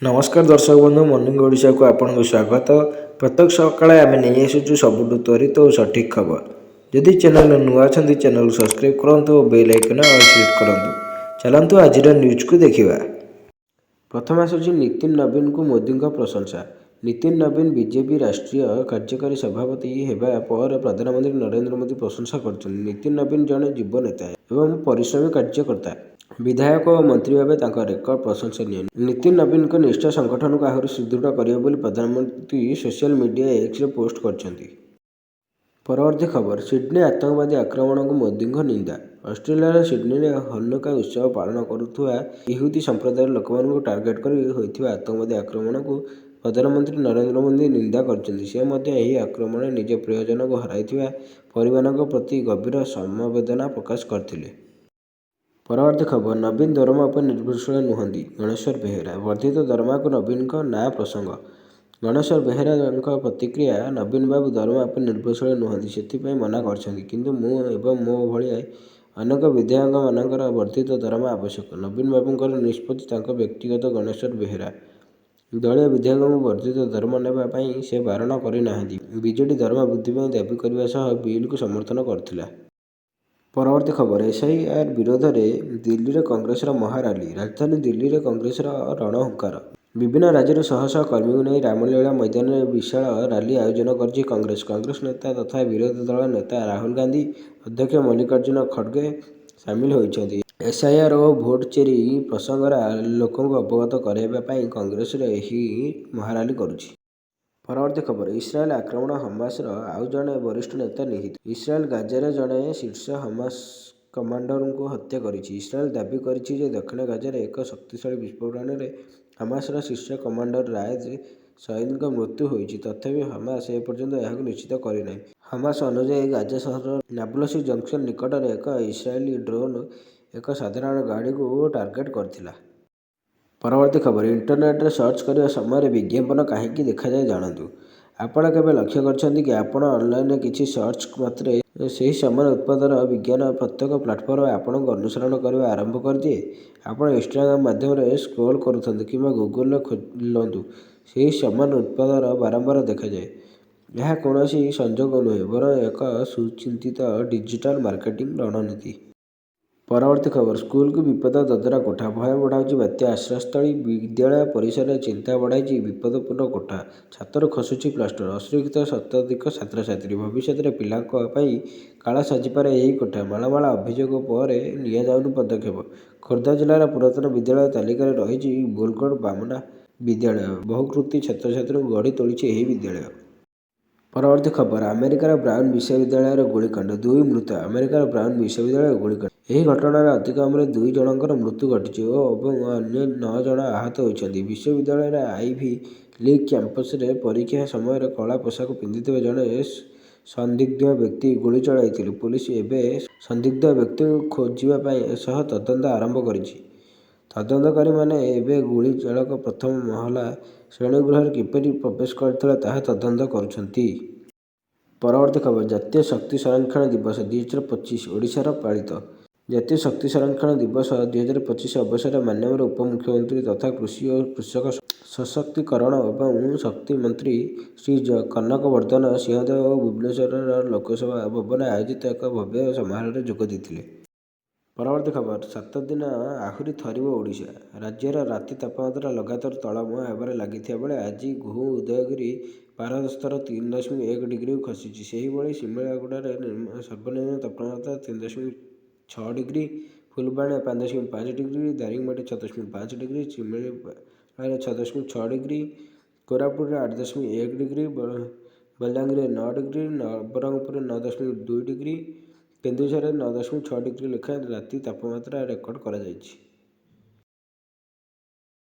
नमस्कार दर्शक बंधु मॉर्निंग ओडिशा को आपको स्वागत। प्रत्येक सकाଳେ आम नहीं आसुचु सबुठु त्वरित और सठिक खबर। जदि चैनल नुआ अच्छी चैनल सब्सक्राइब करूँ और बेल आइकन क्लिक करूँ। चलतु आज न्यूज को देखा। प्रथम आसूची नितिन नवीन को मोदी प्रशंसा। नितिन नवीन बीजेपी राष्ट्रीय कार्यकारी सभापति होगा पर प्रधानमंत्री नरेंद्र मोदी प्रशंसा कर। नितिन नवीन जड़े युव नेता एवं परिश्रमी कार्यकर्ता। विधायक और मंत्री भाव रेकर्ड प्रशंसनीय। नितिन नवीन निष्ठा संगठन को आहरी सुदृढ़ करेंगे प्रधानमंत्री सोशल मीडिया एक्स पोस्ट कर। परवर्ती खबर सिडनी आतंकवादी आक्रमण को मोदी निंदा। ऑस्ट्रेलिया सिडनी में हनुका उत्सव पालन करुवा इहुदी संप्रदायर लोक टार्गेट कर आतंकवादी आक्रमण को प्रधानमंत्री नरेंद्र मोदी निंदा कर। आक्रमण निज प्रियजन को हर परिवार प्रति गभीर समवेदना प्रकाश करते। परवर्ती खबर नवीन दरमा पर निर्भरशील नुहति। गणेश्वर बेहेरा वर्धित दरमा को नवीन ना प्रसंग। गणेश्वर बेहेरा प्रतिक्रिया नवीन बाबू दरमा पर निर्भरशील नुहति से मना कर मो भाया अनेक विधायक मानकर वर्धित दरमा आवश्यक। नवीन बाबू निष्पत्ति व्यक्तिगत। गणेश्वर बेहेरा दलीय विधायक को वर्धित दरमा ने से बारण करना। बीजेडी दरमा वृद्धि दाबी करने बिल को समर्थन करथिला। परवर्ती खबर एसआईआर विरोध में दिल्ली में कांग्रेस महाराली। राजधानी दिल्ली में कांग्रेस रणहुंकार। विभिन्न राज्य शह शह कर्मी को नहीं रामलीला मैदान में विशाल राली आयोजन कर कांग्रेस नेता तथा विरोधी दल नेता राहुल गांधी अध्यक्ष मल्लिकार्जुन खड़गे सामिल होती। एसआईआर और भोट चोरी प्रसंग लोक अवगत कराइवाई कांग्रेस महाराली करुछि। परवर्ती खबर इस्राएल आक्रमण हमास आउ जड़े वरिष्ठ नेता निहित। इस्राएल गाजार जड़े शीर्ष हमास कमांडर को हत्या करिछि। इस्राएल दाबी करिछि जे दक्षिण गाजार एक शक्तिशाली विस्फोटन में हमास शीर्ष कमांडर रायज सईद मृत्यु होइछि। तथापि हमास एपर्यंत यह निश्चित करना। हमास अनुसार गाजा सहर नाबुलस जंक्शन निकट में एक इस्राएली ड्रोन एक साधारण गाड़ी को टार्गेट करथिला। परवर्ती खबर इंटरनेट सर्च करने समय विज्ञापन कहीं देखाए जानतु। आपण केवे लक्ष्य कर आपण ऑनलाइन किसी सर्च मात्रे से समान उत्पादन विज्ञान प्रत्येक प्लाटफर्म आपण अनुसरण करने आरंभ कर दिए। आपण इंस्टाग्राम माध्यम स्क्रॉल करुँच कि गूगल खोलतु से समान उत्पादन बारंबार देखा जाए। यह कौन संजोग नुहे बर एक सुचिंतित डिजिटल मार्केटिंग रणनीति। परवर्ती खबर स्कूल को विपद ददरा कोठा भय बढ़ाऊँ बात्या आश्रयस्थली। विद्यालय परिसर में चिंता बढ़ाई विपदपूर्ण कोठा। छातर खसुची प्लास्टर असुरक्षित शताधिक छात्र छात्री। भविष्य में पिला काल साजिपारे यही कोठा। मालमाल अभियोग पर नियाजाउनी पदक्षेप। खोर्धा जिलार पुरातन विद्यालय तालिकार रही बोलगढ़ बामना विद्यालय। बहुकृति छात्र छात्री गढ़ी तोली विद्यालय। परवर्ती खबर अमेरिकार ब्राउन विश्वविद्यालय गोलीकांड 2 मृत। अमेरिकार ब्राउन विश्वविद्यालय गोलीकांड यह घटनार अतिक्रम 2 जनकर मृत्यु घटी और अन्य 9 जन आहत होती। विश्वविद्यालय आईवी लीग कैंपस परीक्षा समय कला पोशाक पिंधि जड़े संदिग्ध व्यक्ति गुली चलाई। पुलिस एवं संदिग्ध व्यक्ति खोजापी तदंत आरंभ कर। तदंतकारी मैंने गुली चालक प्रथम महला श्रेणीगृह किपरि प्रवेश करता ताहा तदंत करुछंती। परवर्ती खबर जातीय शक्ति संरक्षण दिवस 2025 ओडिशार पालित। जातीय शक्ति संरक्षण दिवस 2025 अवसर में माननीय उपमुख्यमंत्री तथा कृषि और कृषक सशक्तिकरण एवं शक्ति मंत्री श्री कनक वर्धन सिंहदेव भुवनेश्वर लोकसभा भवन आयोजित एक भव्य समारोह जोग देते। परवर्ती खबर 7 दिन आहरी थरिब ओडिशा। राज्यर राति तापमात्रा लगातार तलमुआ होबार लगी बेले आज उदयगिरी पारद स्तर 3.1 डिग्री खसी। से ही शिमिलागुड़ार सर्वनिम्न तापमात्रा 3.6 degree, Phulbani 5.5 degree, Daringbadi 6.5 degree, चिमिलार 6.6 degree, Koraput 8.1 degree, Balangir 9 degree, Nabarangpur 9.2 degree, Keonjhar 9.6 degree लेखा राति तापमात्रा रेकर्ड करा जायछि।